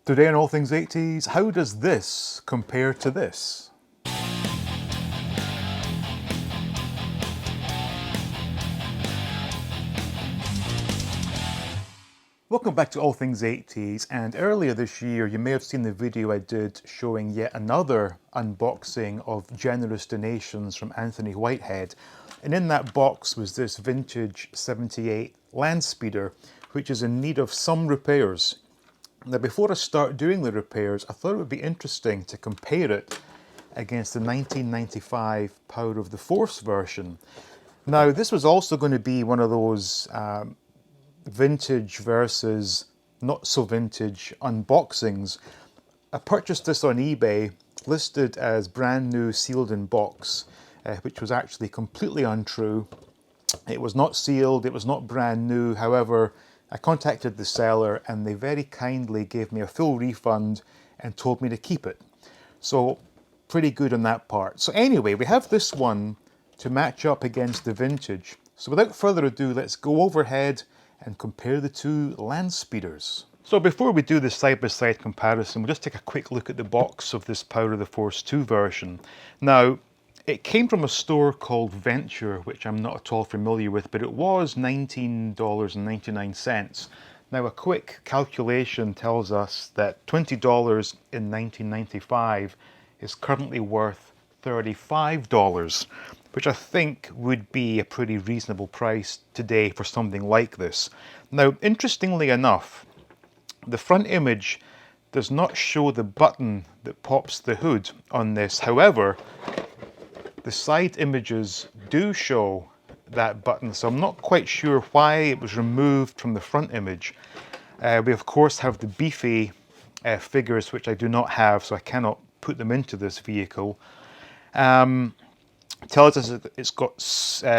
Today on All Things 80s, how does this compare to this? Welcome back to All Things 80s, and earlier this year you may have seen the video I did showing yet another unboxing of generous donations from Anthony Whitehead. And in that box was this vintage 78 land speeder, which is in need of some repairs. Now before I start doing the repairs, I thought it would be interesting to compare it against the 1995 Power of the Force version. Now this was also going to be one of those vintage versus not so vintage unboxings. I purchased this on eBay, listed as brand new sealed in box, which was actually completely untrue. It was not sealed, it was not brand new. However, I contacted the seller and they very kindly gave me a full refund and told me to keep it. So pretty good on that part. So anyway, we have this one to match up against the vintage. So without further ado, let's go overhead and compare the two land speeders. So before we do the side-by-side comparison, we'll just take a quick look at the box of this Power of the Force 2 version. Now, it came from a store called Venture, which I'm not at all familiar with, but it was $19.99. Now, a quick calculation tells us that $20 in 1995 is currently worth $35, which I think would be a pretty reasonable price today for something like this. Now, interestingly enough, the front image does not show the button that pops the hood on this. However, the side images do show that button, so I'm not quite sure why it was removed from the front image. We of course have the beefy figures, which I do not have, so I cannot put them into this vehicle. Tells us that it's got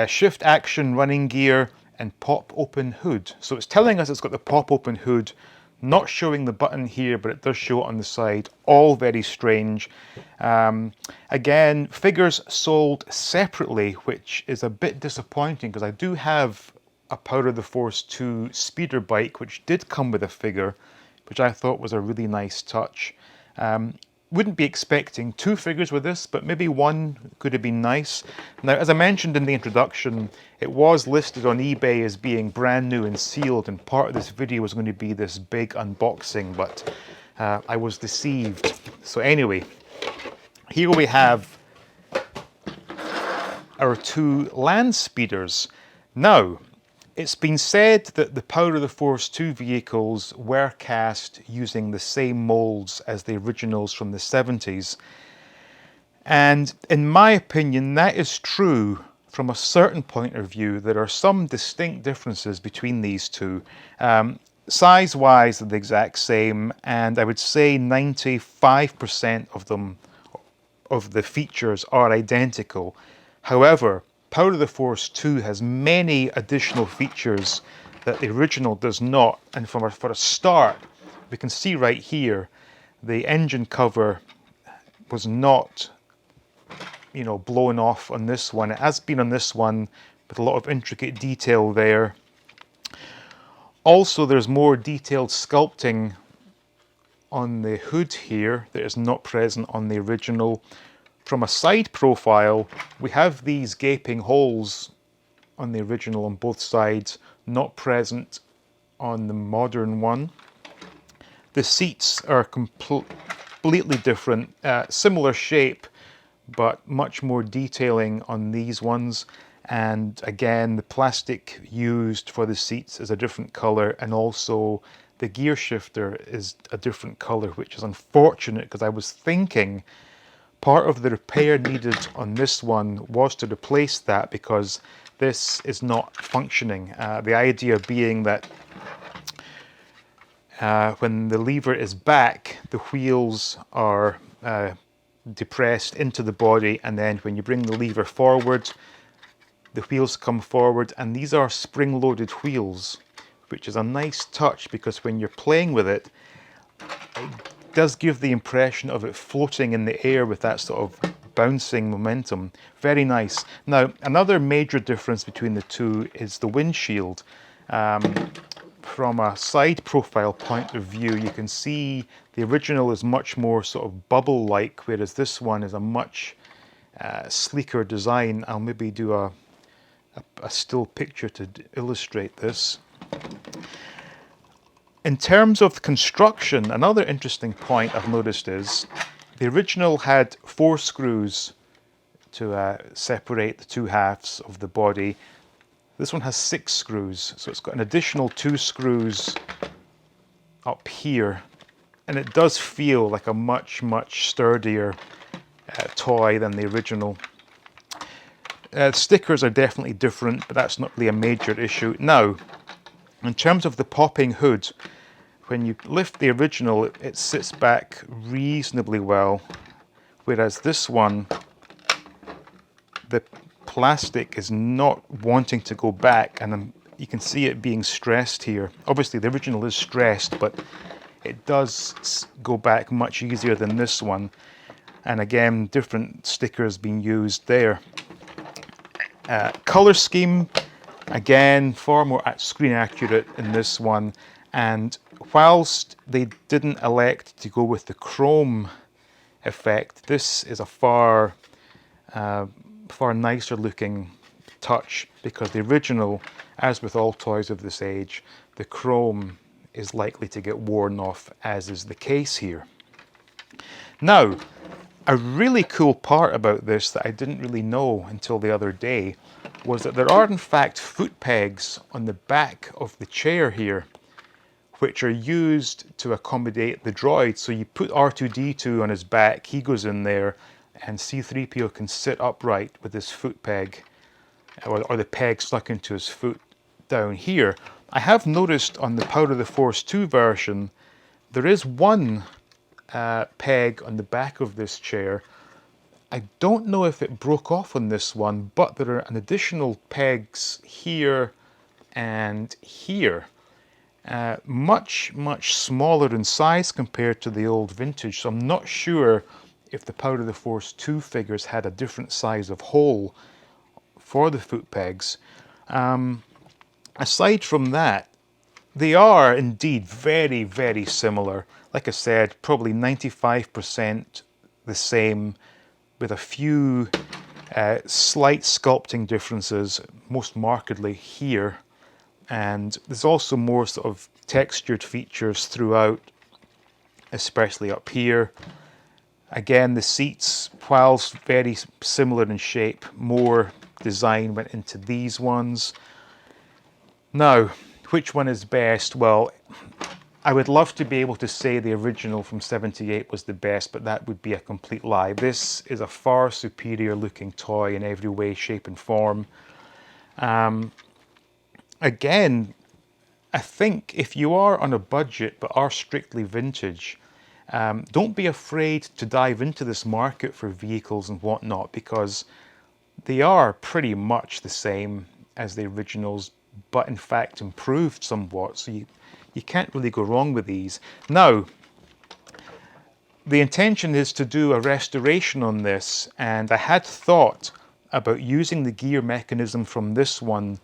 shift action running gear and pop open hood. So it's telling us it's got the pop open hood, not showing the button here, but it does show it on the side. All very strange. Again, figures sold separately, which is a bit disappointing because I do have a Power of the Force 2 speeder bike, which did come with a figure, which I thought was a really nice touch. Wouldn't be expecting two figures with this, but maybe one could have been nice. Now, as I mentioned in the introduction, it was listed on eBay as being brand new and sealed, and part of this video was going to be this big unboxing, but I was deceived. So anyway, here we have our two land speeders. Now, it's been said that the Power of the Force 2 vehicles were cast using the same molds as the originals from the 70s. And in my opinion, that is true from a certain point of view. There are some distinct differences between these two. Size-wise, they're the exact same, and I would say 95% of them, of the features, are identical. However, Power of the Force 2 has many additional features that the original does not, and for a start, we can see right here, the engine cover was not, blown off on this one. It has been on this one, with a lot of intricate detail there. Also, there's more detailed sculpting on the hood here that is not present on the original. From a side profile, we have these gaping holes on the original on both sides, not present on the modern one. The seats are completely different, similar shape, but much more detailing on these ones. And again, the plastic used for the seats is a different color, and also the gear shifter is a different color, which is unfortunate because I was thinking part of the repair needed on this one was to replace that because this is not functioning. The idea being that when the lever is back, the wheels are depressed into the body, and then when you bring the lever forward, the wheels come forward, and these are spring-loaded wheels, which is a nice touch because when you're playing with it, it does give the impression of it floating in the air with that sort of bouncing momentum. Very nice. Now, another major difference between the two is the windshield. from a side profile point of view, you can see the original is much more sort of bubble-like, whereas this one is a much sleeker design. I'll maybe do a still picture to illustrate this. In terms of construction, another interesting point I've noticed is the original had 4 screws to separate the 2 halves of the body. This one has 6 screws, so it's got an additional 2 screws up here, and it does feel like a much sturdier toy than the original. Stickers are definitely different, but that's not really a major issue. Now, in terms of the popping hood, when you lift the original, it sits back reasonably well, whereas this one, the plastic is not wanting to go back, and you can see it being stressed here. Obviously the original is stressed, but it does go back much easier than this one. And again, different stickers being used there. Color scheme, again, far more screen accurate in this one. And whilst they didn't elect to go with the chrome effect, this is a far nicer looking touch, because the original, as with all toys of this age, the chrome is likely to get worn off, as is the case here. Now, a really cool part about this that I didn't really know until the other day was that there are in fact foot pegs on the back of the chair here, which are used to accommodate the droid. So you put R2-D2 on his back, he goes in there, and C-3PO can sit upright with his foot peg, or the peg stuck into his foot down here. I have noticed on the Power of the Force 2 version, there is one peg on the back of this chair. I don't know if it broke off on this one, but there are an additional pegs here and here. Much smaller in size compared to the old vintage, so I'm not sure if the Power of the Force 2 figures had a different size of hole for the foot pegs. Aside from that, they are indeed very similar. Like I said, probably 95% the same, with a few slight sculpting differences, most markedly here. And there's also more sort of textured features throughout, especially up here. Again, the seats, whilst very similar in shape, more design went into these ones. Now, which one is best? Well, I would love to be able to say the original from '78 was the best, but that would be a complete lie. This is a far superior looking toy in every way, shape and form. Again, I think if you are on a budget but are strictly vintage, don't be afraid to dive into this market for vehicles and whatnot, because they are pretty much the same as the originals, but in fact improved somewhat, so you can't really go wrong with these. Now, the intention is to do a restoration on this, and I had thought about using the gear mechanism from this one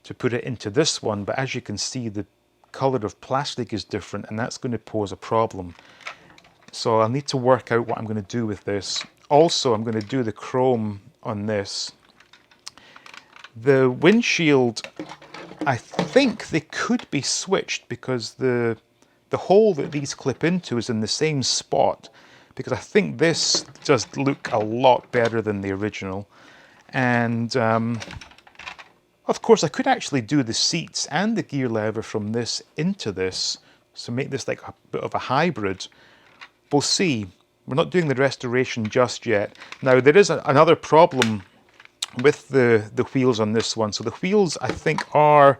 to put it into this one, but as you can see, the color of plastic is different, and that's going to pose a problem. So I'll need to work out what I'm going to do with this. Also, I'm going to do the chrome on this. The windshield, I think they could be switched, because the hole that these clip into is in the same spot, because I think this does look a lot better than the original. And of course, I could actually do the seats and the gear lever from this into this, so make this like a bit of a hybrid. We'll see. We're not doing the restoration just yet. Now, there is another problem with the wheels on this one. So the wheels, I think, are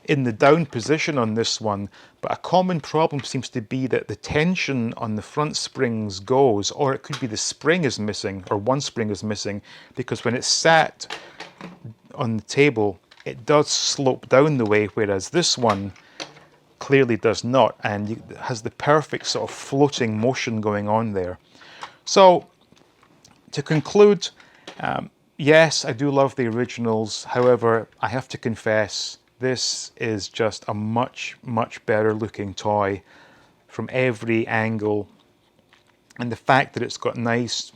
in the down position on this one, but a common problem seems to be that the tension on the front springs goes, or it could be the spring is missing, or one spring is missing, because when it's sat on the table, it does slope down the way, whereas this one clearly does not, and it has the perfect sort of floating motion going on there. So, to conclude, yes, I do love the originals. However, I have to confess, This is just a much, much better looking toy from every angle. And the fact that it's got nice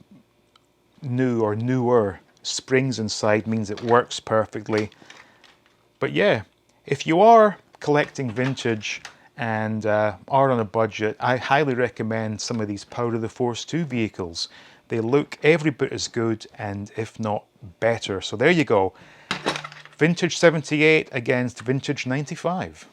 new or newer springs inside means it works perfectly. But yeah, if you are collecting vintage and are on a budget, I highly recommend some of these Power of the Force 2 vehicles. They look every bit as good and if not better. So there you go. Vintage 78 against vintage 95.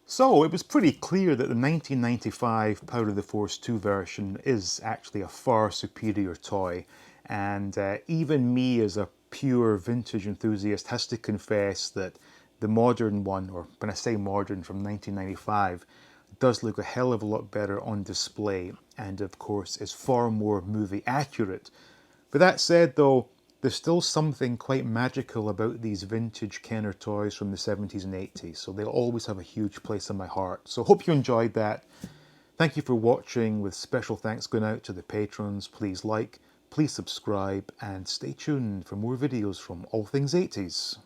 So it was pretty clear that the 1995 Power of the Force 2 version is actually a far superior toy, and even me as a pure vintage enthusiast has to confess that the modern one, or when I say modern from 1995, does look a hell of a lot better on display and of course is far more movie accurate. But that said though, there's still something quite magical about these vintage Kenner toys from the 70s and 80s, so they'll always have a huge place in my heart. So hope you enjoyed that. Thank you for watching, with special thanks going out to the patrons. Please like, please subscribe, and stay tuned for more videos from All Things 80s.